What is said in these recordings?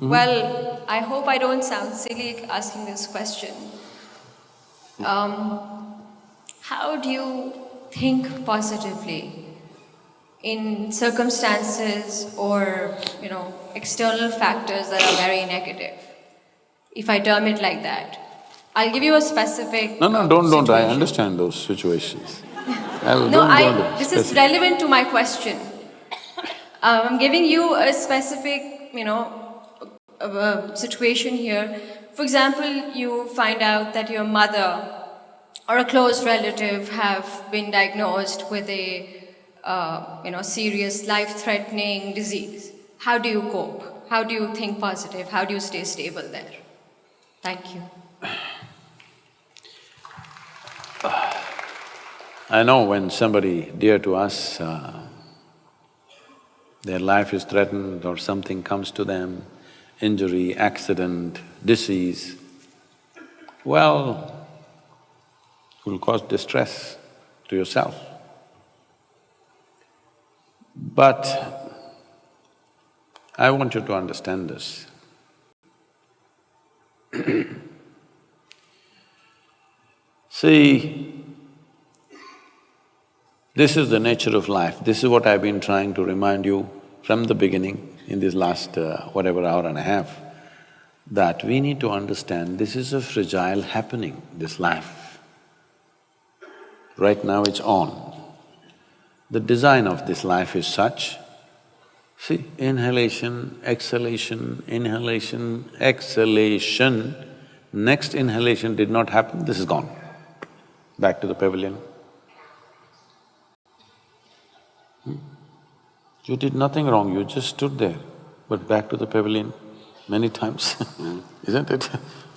Well, I hope I don't sound silly asking this question. How do you think positively in circumstances or, external factors that are very negative? If I term it like that. I'll give you a specific No, don't, I situation. understand those situations. This is relevant to my question. I'm giving you a specific, situation here. For example, you find out that your mother or a close relative have been diagnosed with a, serious life-threatening disease. How do you cope? How do you think positive? How do you stay stable there? Thank you. I know when somebody dear to us, their life is threatened or something comes to them, injury, accident, disease, well, it will cause distress to yourself. But I want you to understand this. See, this is the nature of life. This is what I've been trying to remind you from the beginning in this last whatever hour and a half, that we need to understand this is a fragile happening, this life. Right now it's on. The design of this life is such, see, inhalation, exhalation, next inhalation did not happen, this is gone. Back to the pavilion. You did nothing wrong, you just stood there, but back to the pavilion many times, isn't it?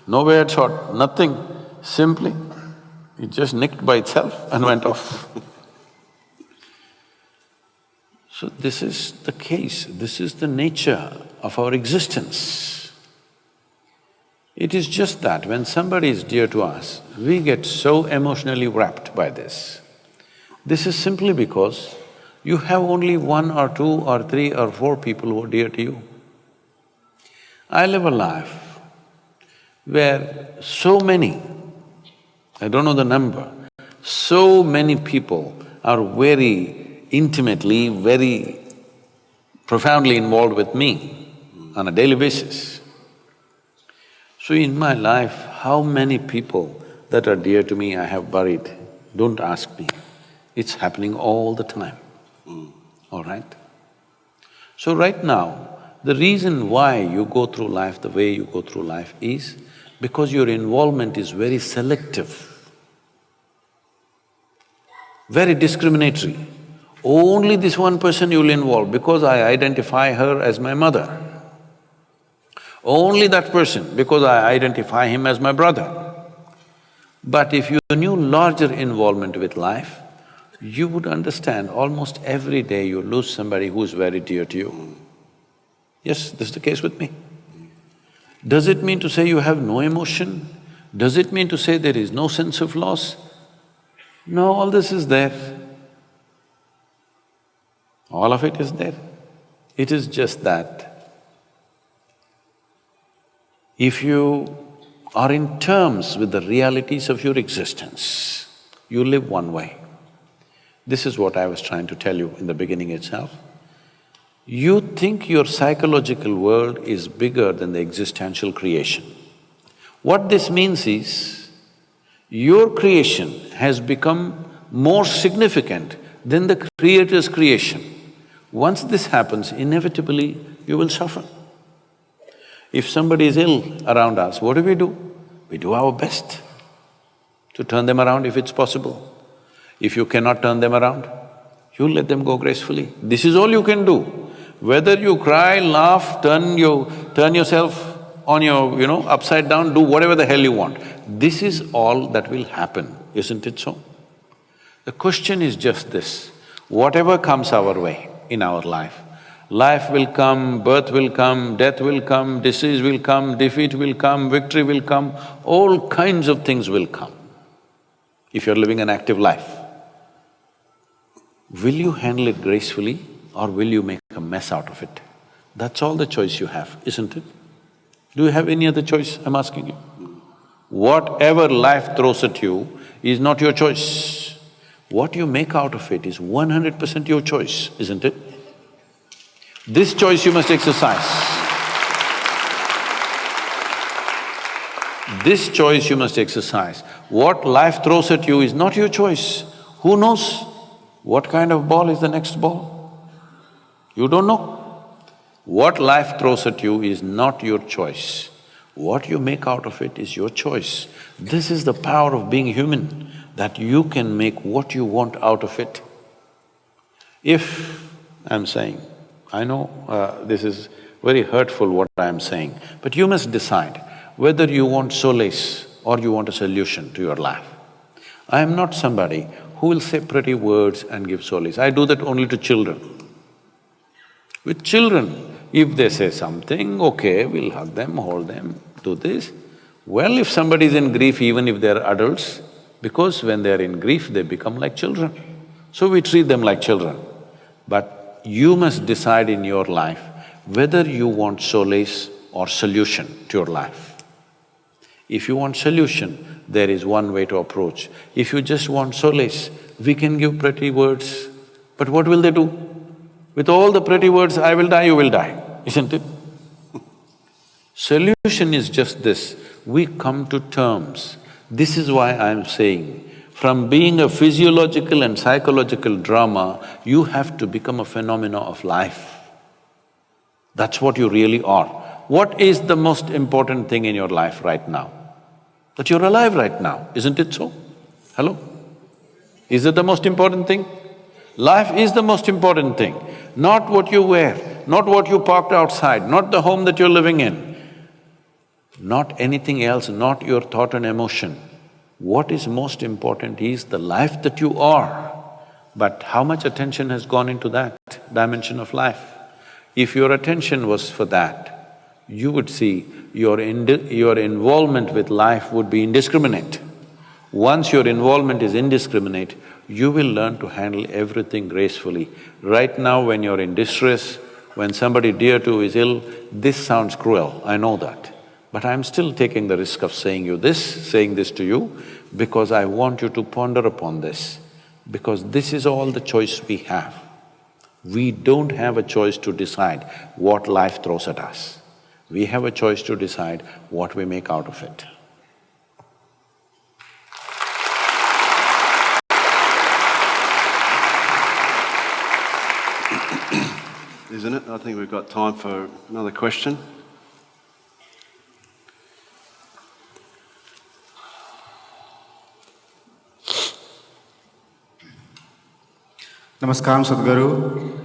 No weird shot, nothing, simply, it just nicked by itself and went off. So this is the case, this is the nature of our existence. It is just that when somebody is dear to us, we get so emotionally wrapped by this. This is simply because you have only one or two or three or four people who are dear to you. I live a life where so many, I don't know the number, so many people are very intimately, very profoundly involved with me on a daily basis. So in my life, how many people that are dear to me I have buried, don't ask me. It's happening all the time, all right? So right now, the reason why you go through life the way you go through life is because your involvement is very selective, very discriminatory. Only this one person you will involve because I identify her as my mother. Only that person because I identify him as my brother. But if you knew larger involvement with life, you would understand almost every day you lose somebody who's very dear to you. Yes, this is the case with me. Does it mean to say you have no emotion? Does it mean to say there is no sense of loss? No, all this is there. All of it is there. It is just that if you are in terms with the realities of your existence, you live one way. This is what I was trying to tell you in the beginning itself. You think your psychological world is bigger than the existential creation. What this means is, your creation has become more significant than the Creator's creation. Once this happens, inevitably you will suffer. If somebody is ill around us, what do? We do our best to turn them around if it's possible. If you cannot turn them around, you let them go gracefully. This is all you can do. Whether you cry, laugh, turn yourself on your, upside down, do whatever the hell you want. This is all that will happen, isn't it so? The question is just this, whatever comes our way in our life, life will come, birth will come, death will come, disease will come, defeat will come, victory will come, all kinds of things will come if you're living an active life. Will you handle it gracefully or will you make a mess out of it? That's all the choice you have, isn't it? Do you have any other choice, I'm asking you? Whatever life throws at you is not your choice. What you make out of it is 100% your choice, isn't it? This choice you must exercise. This choice you must exercise. What life throws at you is not your choice. Who knows what kind of ball is the next ball? You don't know. What life throws at you is not your choice. What you make out of it is your choice. This is the power of being human, that you can make what you want out of it. If I'm saying, I know this is very hurtful what I'm saying, but you must decide whether you want solace or you want a solution to your life. I am not somebody who will say pretty words and give solace. I do that only to children. With children, if they say something, okay, we'll hug them, hold them, do this. Well, if somebody is in grief, even if they're adults, because when they're in grief, they become like children. So we treat them like children. But you must decide in your life whether you want solace or solution to your life. If you want solution, there is one way to approach. If you just want solace, we can give pretty words, but what will they do? With all the pretty words, I will die, you will die, isn't it? Solution is just this, we come to terms. This is why I'm saying, from being a physiological and psychological drama, you have to become a phenomena of life. That's what you really are. What is the most important thing in your life right now? That you're alive right now, isn't it so? Hello? Is it the most important thing? Life is the most important thing, not what you wear, not what you parked outside, not the home that you're living in, not anything else, not your thought and emotion. What is most important is the life that you are. But how much attention has gone into that dimension of life? If your attention was for that, you would see your involvement with life would be indiscriminate. Once your involvement is indiscriminate, you will learn to handle everything gracefully. Right now when you're in distress, when somebody dear to you is ill, this sounds cruel, I know that. But I'm still taking the risk of saying this to you, because I want you to ponder upon this, because this is all the choice we have. We don't have a choice to decide what life throws at us. We have a choice to decide what we make out of it. Isn't it? I think we've got time for another question. Namaskaram, Sadhguru.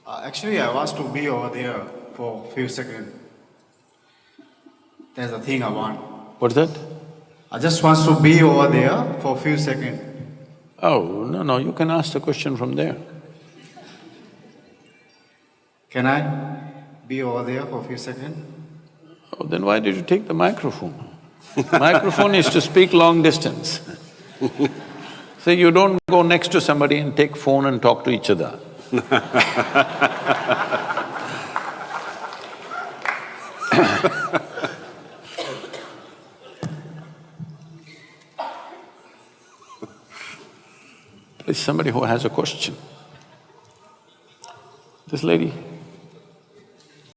Actually, I was to be over there for a few seconds. There's a thing I want. What's that? I just want to be over there for a few seconds. Oh, no, you can ask the question from there. Can I be over there for a few seconds? Oh, then why did you take the microphone? Microphone is to speak long distance. So you don't go next to somebody and take phone and talk to each other. Please, somebody who has a question. This lady.